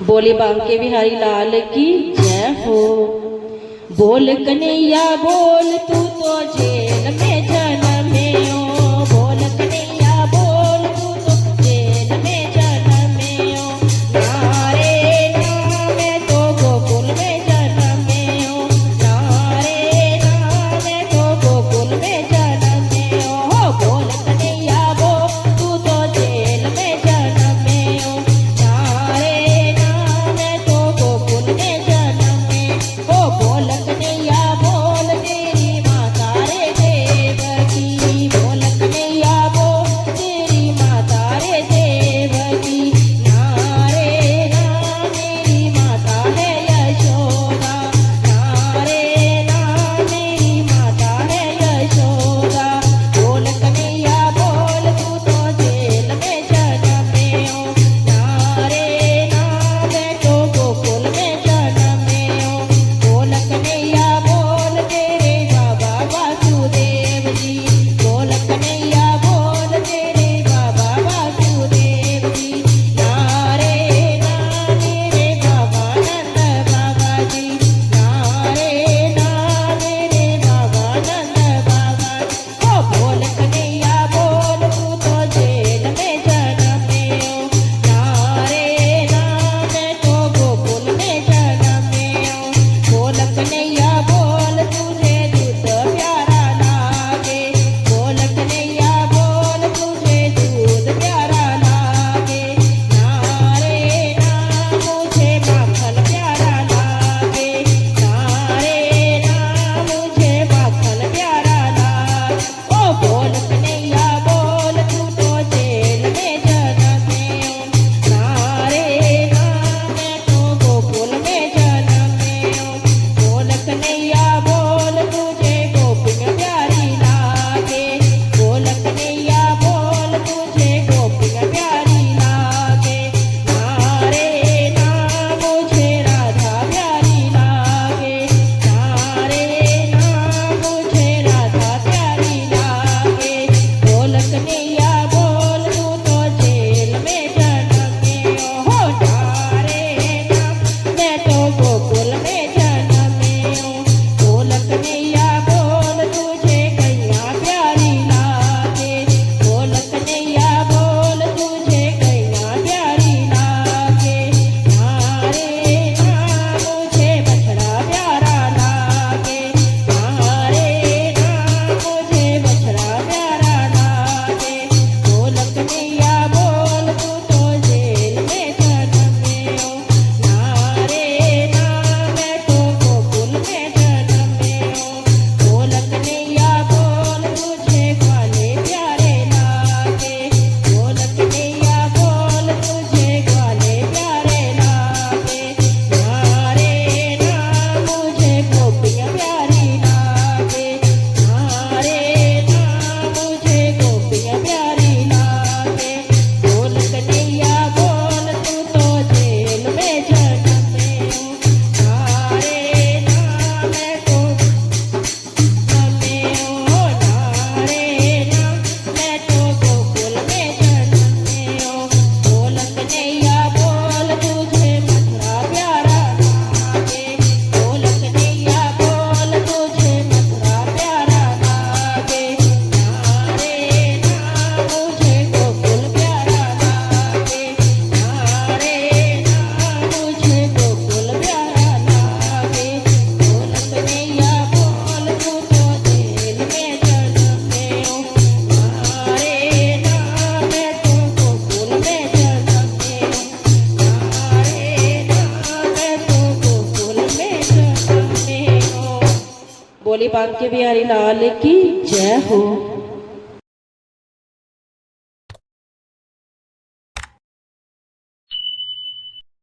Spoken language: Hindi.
बोली बांके बिहारी लाल की जय हो। बोल कन्हैया बोल तू तो जेल में जन्मे हो। बोल कन्हैया बोल तू तो जेल में जन्मे हो। नारे ना मैं तो गोकुल में जन्मे हो। नारे ना मैं तो गोकुल में जन्मे हो। बोल कन्हैया बोल तू तो जेल में जन्मे हो। नारे ना मैं तो गोकुल में जन्मे हो। बोल कन्हैया बोल तेरी माता रे देवकी। बोल कन्हैया बोल तेरी माता रे देवकी। नारे ना मेरी माता है यशोदा। नारे ना मेरी माता है यशोदा। बोल कन्हैया बोल तू तो जेल में जन्मे हो। नारे ना मैं तो गोकुल में जन्मे हो। बोल कन्हैया बोल तेरे बाबा वासुदेव जी। बोल कन्हैया बोल तेरे बाबा वासुदेव जी। नारे ना मेरे बाबा नंद बाबा जी। नारे ना मेरे बाबा नंद बाबा। ओ बोल कन्हैया बोल तू तो जेल में जन्मे हो। नारे ना मैं तो गोकुल में जन्मे हो। बोल कन्हैया बोल तुझे दूध प्यारा लागे। बोल कन्हैया बोल तुझे दूध प्यारा लागे। नारे ना मुझे माखन प्यारा लागे। नारे ना मुझे माखन प्यारा लागे। ओ बोल कन्हैया बोल तू तो जेल में जन्मे हो। नारे ना मैं तो गोकुल में जन्मे हो। बोल कन्हैया बोल तुझे गोपियाँ प्यारी लागे। बोल कन्हैया बोल तुझे गोपियाँ प्यारी लागे। नारे ना मुझे राधा प्यारी लागे। नारे ना मुझे राधा प्यारी लागे। बोल कन्हैया बोल तू तो जेल में जन्मे हो। नारे ना मैं तो गोकुल में जन्मे हो। बोल कन्हैया बोल तुझे गैया प्यारी लागे। बोल कन्हैया बोल तुझे गैया प्यारी लागे। नारे ना मुझे बछड़ा प्यारा लागे। नारे ना मुझे बछड़ा प्यारा लागे। बोल कन्हैया बोल तू तो जेल में जन्मे हो। नारे ना मैं तो गोकुल में जन्मे हो। बोल कन्हैया बोल तुझे ग्वाले प्यारे लागे। बोल कन्हैया बोल तुझे ग्वाले प्यारे लागे। नारे ना मुझे गोपियाँ प्यारी लागे। नारे ना मुझे गोपियाँ प्यारी लागे। बोल कन्हैया बोल तू तो जेल में जन्मे हो। नारे ना मैं तो जन्मे हो। नारे ना मैं तो गोकुल में जन्मे हो। बोल कन्हैया बोल तुझे मथुरा प्यारा लागे। बोल कन्हैया बोल तुझे मथुरा प्यारा लागे। नारे ना मुझे गोकुल प्यारा लागे। नारे ना मुझे गोकुल प्यारा लागे। बोल कन्हैया बोल तू तो जेल में जन्मे हो। नारे ना मैं तो गोकुल में जन्मे हो। नारे ना मैं तो गोकुल में जन्मे हो। बोली बांके बिहारी लाल की जय हो।